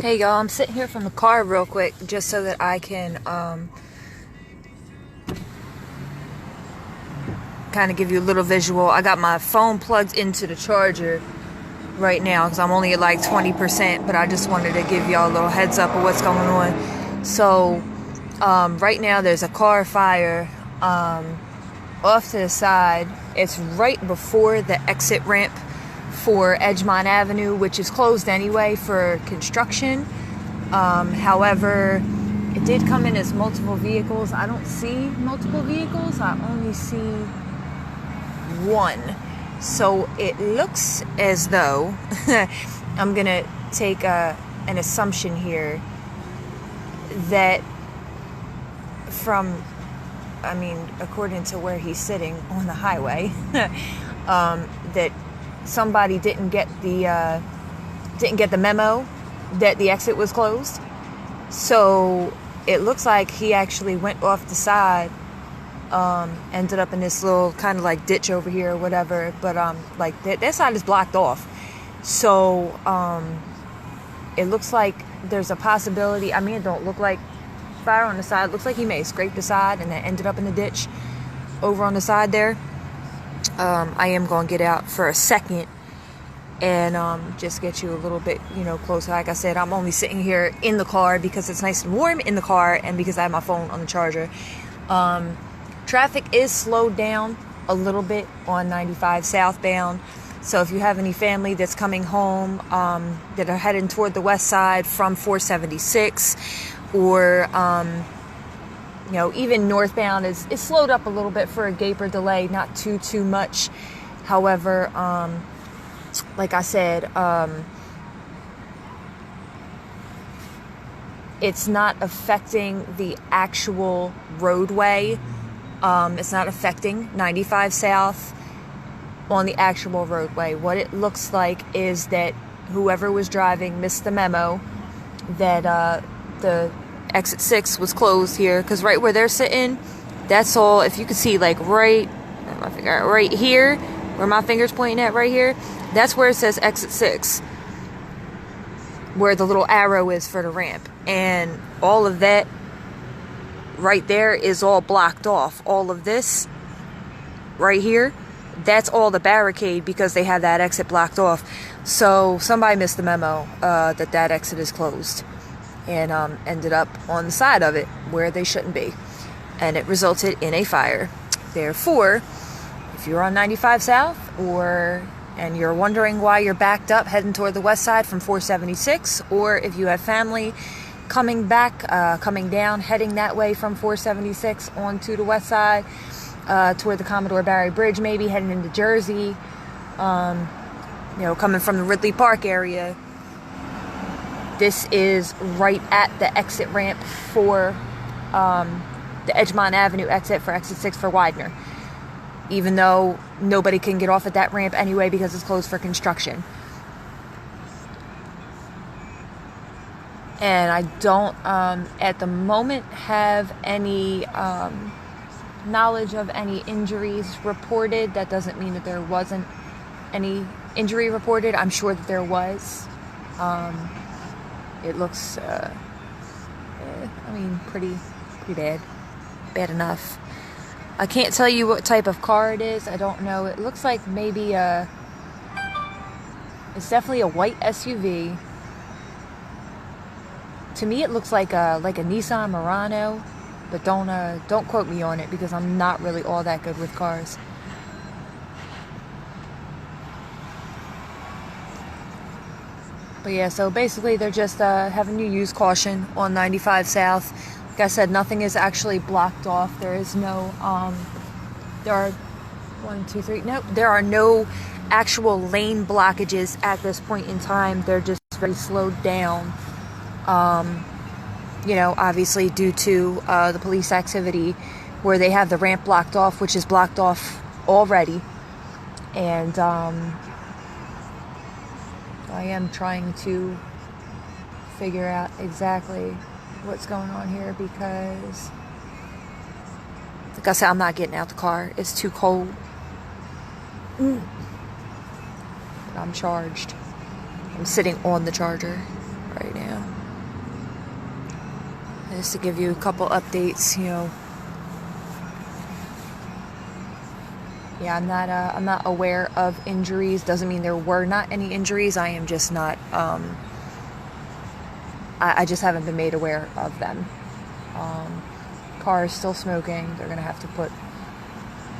Hey y'all, I'm sitting here from the car real quick just so that I can kind of give you a little visual. I got my phone plugged into the charger right now because I'm only at like 20%, but I just wanted to give y'all a little heads up of what's going on. So right now there's a car fire off to the side. It's right before the exit ramp for Edgmont Avenue, which is closed anyway for construction. However, it did come in as multiple vehicles. I don't see multiple vehicles. I only see one. So it looks as though I'm going to take an assumption here that according to where he's sitting on the highway, that somebody didn't get the memo that the exit was closed. So it looks like he actually went off the side, ended up in this little kind of like ditch over here or whatever, but like that side is blocked off. So it looks like there's a possibility. I mean, it don't look like fire on the side. It looks like he may have scraped the side and then ended up in the ditch over on the side there. I am going to get out for a second and just get you a little bit, closer. Like I said, I'm only sitting here in the car because it's nice and warm in the car and because I have my phone on the charger. Traffic is slowed down a little bit on 95 southbound. So if you have any family that's coming home that are heading toward the west side from 476 or even northbound is slowed up a little bit for a gaper delay, not too much. However, like I said, it's not affecting the actual roadway. It's not affecting 95 South on the actual roadway. What it looks like is that whoever was driving missed the memo that the exit 6 was closed here, because right where they're sitting, that's all. If you could see, like right here where my finger's pointing at right here, that's where it says exit 6, where the little arrow is for the ramp, and all of that right there is all blocked off. All of this right here, that's all the barricade because they have that exit blocked off. So somebody missed the memo that exit is closed and ended up on the side of it where they shouldn't be, and it resulted in a fire. Therefore, if you're on 95 South and you're wondering why you're backed up heading toward the west side from 476, or if you have family coming down, heading that way from 476 onto the west side, toward the Commodore Barry Bridge, maybe heading into Jersey, coming from the Ridley Park area, this is right at the exit ramp for the Edgmont Avenue exit for exit 6 for Widener, even though nobody can get off at that ramp anyway because it's closed for construction. And I don't, at the moment, have any knowledge of any injuries reported. That doesn't mean that there wasn't any injury reported. I'm sure that there was. It looks, pretty bad. Bad enough. I can't tell you what type of car it is. I don't know. It looks like maybe it's definitely a white SUV. To me, it looks like a Nissan Murano, but don't quote me on it because I'm not really all that good with cars. But yeah, so basically they're just having you use caution on 95 South. Like I said, nothing is actually blocked off. There is no, there are no actual lane blockages at this point in time. They're just very slowed down. Obviously due to the police activity where they have the ramp blocked off, which is blocked off already. And I am trying to figure out exactly what's going on here because, like I said, I'm not getting out the car. It's too cold. But I'm charged. I'm sitting on the charger right now. Just to give you a couple updates, you know. Yeah, I'm not aware of injuries. Doesn't mean there were not any injuries. I am just not, I just haven't been made aware of them. Car is still smoking. They're gonna have to put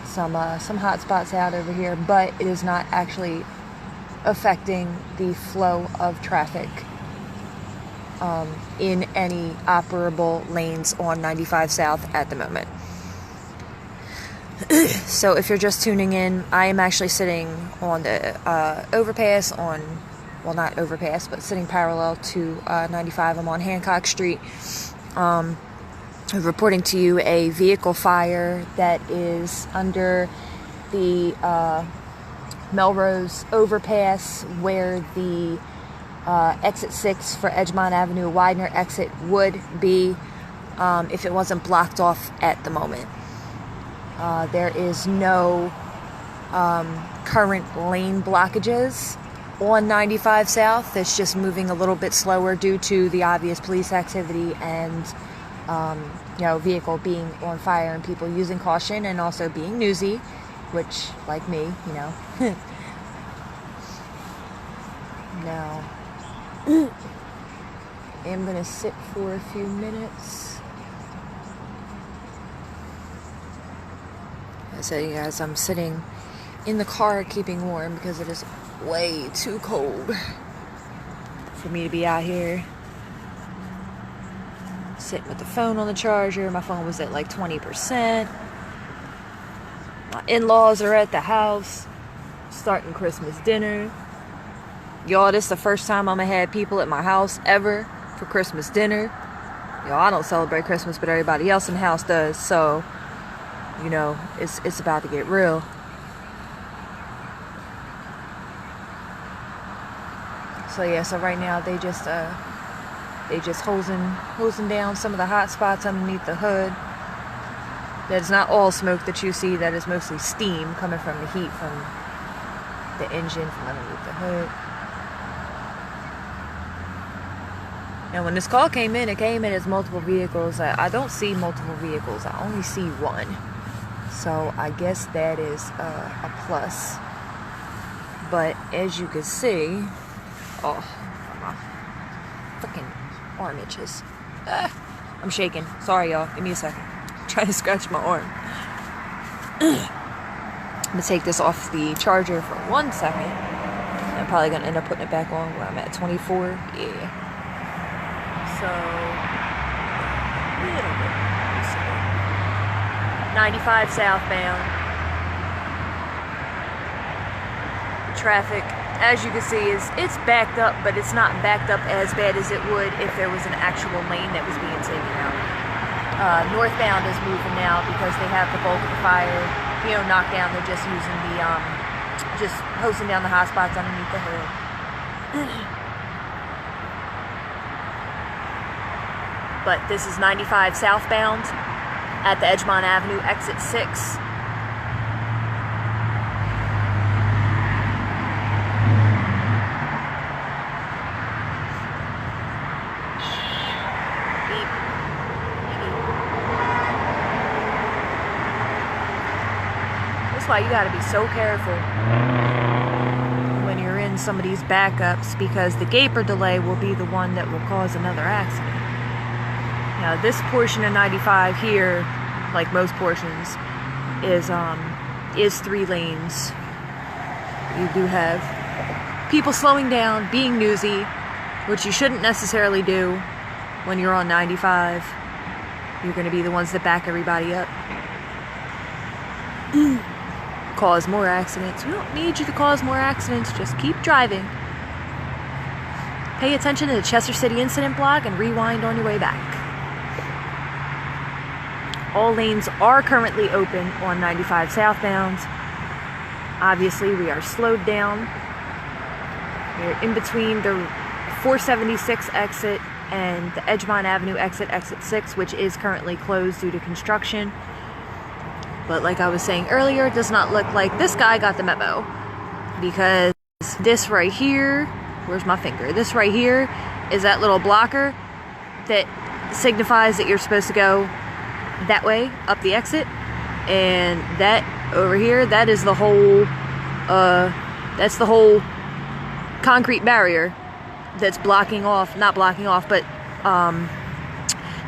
some hot spots out over here, but it is not actually affecting the flow of traffic in any operable lanes on 95 South at the moment. So if you're just tuning in, I am actually sitting on the overpass well, not overpass, but sitting parallel to 95. I'm on Hancock Street. Reporting to you a vehicle fire that is under the Melrose overpass, where the exit 6 for Edgmont Avenue Widener exit would be if it wasn't blocked off at the moment. There is no current lane blockages on 95 South. It's just moving a little bit slower due to the obvious police activity and vehicle being on fire and people using caution and also being newsy, which, like me, Now, I'm gonna sit for a few minutes. I said, you guys, I'm sitting in the car keeping warm because it is way too cold for me to be out here sitting with the phone on the charger. My phone was at like 20%. My in-laws are at the house starting Christmas dinner. Y'all, this is the first time I'm gonna have people at my house ever for Christmas dinner. Y'all, I don't celebrate Christmas, but everybody else in the house does, so it's about to get real. So yeah, so right now they just hosing down some of the hot spots underneath the hood. That is not all smoke that you see. That is mostly steam coming from the heat from the engine from underneath the hood. And when this call came in, it came in as multiple vehicles. I don't see multiple vehicles. I only see one. So I guess that is a plus. But as you can see, my freaking arm itches. I'm shaking. Sorry, y'all. Give me a second. I'm trying to scratch my arm. I'm gonna take this off the charger for 1 second. I'm probably gonna end up putting it back on where I'm at 24. Yeah. So, a little bit. 95 southbound. Traffic, as you can see, it's backed up, but it's not backed up as bad as it would if there was an actual lane that was being taken out. Northbound is moving now because they have the bulk of the fire, knocked down. They're just using the, just hosing down the hot spots underneath the hood. But this is 95 southbound at the Edgmont Avenue exit 6. Beep. Beep. That's why you gotta be so careful when you're in some of these backups, because the gaper delay will be the one that will cause another accident. Now, this portion of 95 here, like most portions, is 3 lanes. You do have people slowing down, being newsy, which you shouldn't necessarily do when you're on 95. You're going to be the ones that back everybody up. Cause more accidents. We don't need you to cause more accidents. Just keep driving. Pay attention to the Chester City Incident blog and rewind on your way back. All lanes are currently open on 95 southbound. Obviously, we are slowed down. We're in between the 476 exit and the Edgmont Avenue exit 6, which is currently closed due to construction. But like I was saying earlier, it does not look like this guy got the memo, because this right here, where's my finger? This right here is that little blocker that signifies that you're supposed to go that way up the exit, and that over here, that is the whole that's the whole concrete barrier that's blocking off, not blocking off, but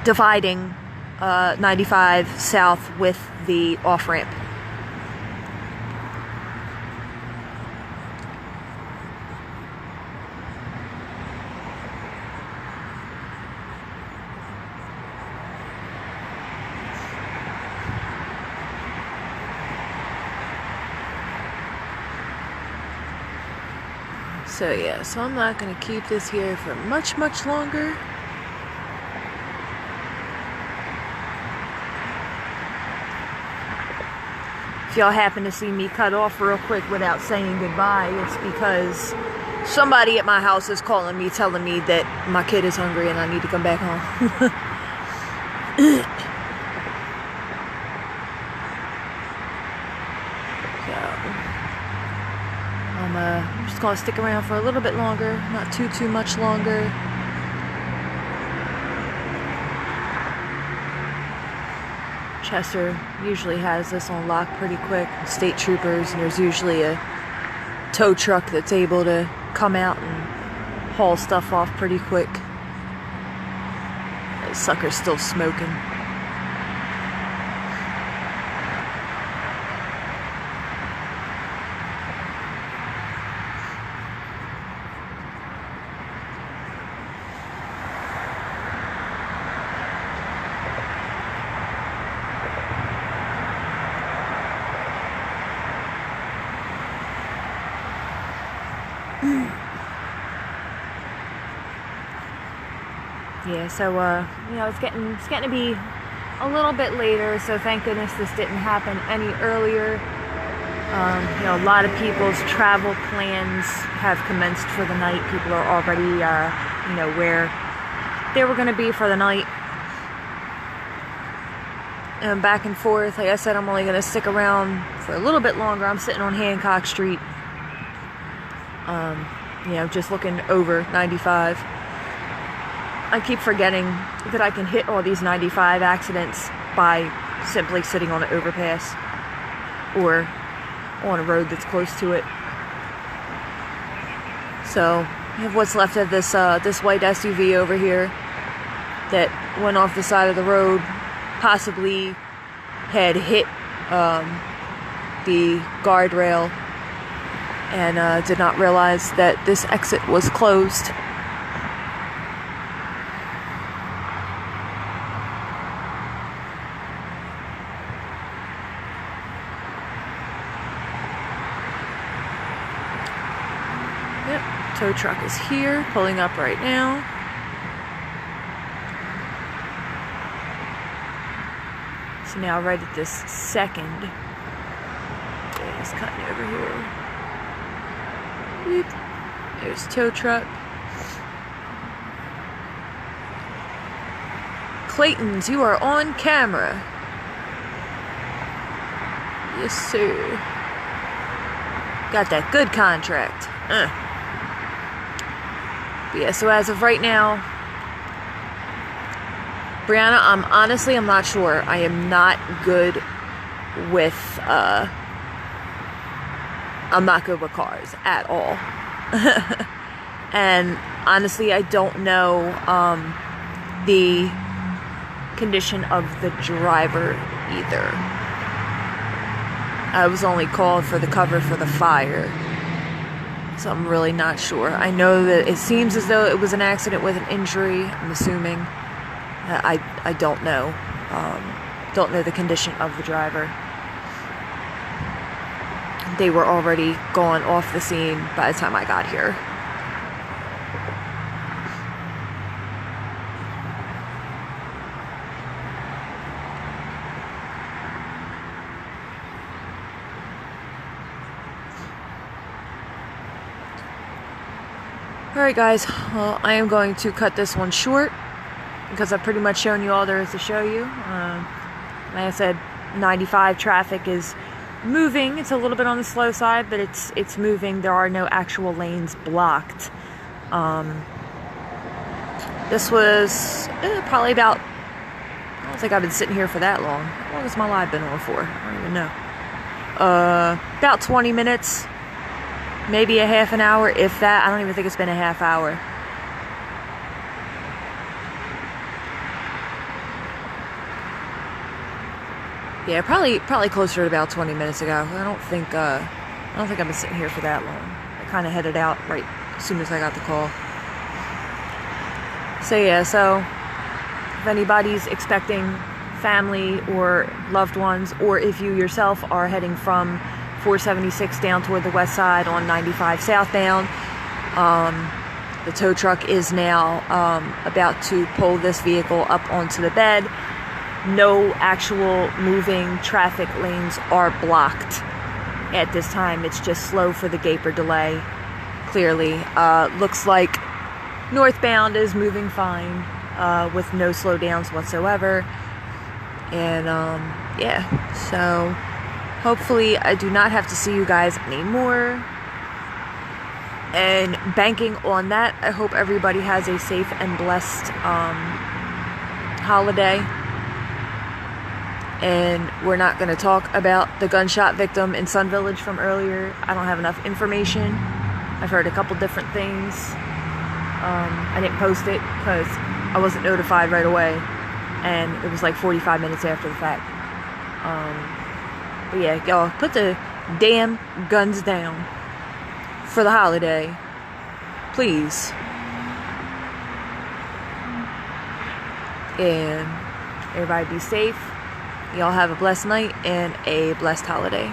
dividing 95 south with the off-ramp. So yeah, so I'm not going to keep this here for much longer. If y'all happen to see me cut off real quick without saying goodbye, it's because somebody at my house is calling me, telling me that my kid is hungry and I need to come back home. I'm just gonna stick around for a little bit longer, not too much longer. Chester usually has this on lock pretty quick. State troopers, and there's usually a tow truck that's able to come out and haul stuff off pretty quick. That sucker's still smoking. Yeah, so you know, it's getting to be a little bit later, so thank goodness this didn't happen any earlier. You know, a lot of people's travel plans have commenced for the night. People are already you know, where they were going to be for the night. And back and forth. Like I said, I'm only going to stick around for a little bit longer. I'm sitting on Hancock Street, you know, just looking over 95. I keep forgetting that I can hit all these 95 accidents by simply sitting on an overpass or on a road that's close to it. So I have what's left of this this white SUV over here that went off the side of the road, possibly had hit the guardrail and did not realize that this exit was closed. Tow truck is here, pulling up right now. So now right at this second, it's cutting over here. Beep. There's tow truck. Clayton's, you are on camera. Yes, sir. Got that good contract. But yeah, so as of right now, Brianna, I'm not sure. I am not good with, I'm not good with cars at all. And honestly, I don't know, the condition of the driver either. I was only called for the cover for the fire. So I'm really not sure. I know that it seems as though it was an accident with an injury, I'm assuming. I don't know. Don't know the condition of the driver. They were already gone off the scene by the time I got here. Alright guys, well, I am going to cut this one short because I've pretty much shown you all there is to show you. Like I said, 95 traffic is moving. It's a little bit on the slow side, but it's moving. There are no actual lanes blocked. This was probably about, I don't think I've been sitting here for that long. How long has my live been on for? I don't even know. About 20 minutes, maybe a half an hour, if that. I don't even think it's been a half hour. Yeah, probably closer to about 20 minutes ago. I don't think I've been sitting here for that long. I kind of headed out right as soon as I got the call. So yeah, so if anybody's expecting family or loved ones, or if you yourself are heading from 476 down toward the west side on 95 southbound, the tow truck is now about to pull this vehicle up onto the bed. No actual moving traffic lanes are blocked at this time. It's just slow for the gaper delay. Clearly, looks like northbound is moving fine with no slowdowns whatsoever. And yeah, so hopefully I do not have to see you guys anymore. And banking on that, I hope everybody has a safe and blessed holiday. And we're not going to talk about the gunshot victim in Sun Village from earlier. I don't have enough information. I've heard a couple different things. I didn't post it because I wasn't notified right away. And it was like 45 minutes after the fact. But yeah, y'all, put the damn guns down for the holiday. Please. And everybody be safe. Y'all have a blessed night and a blessed holiday.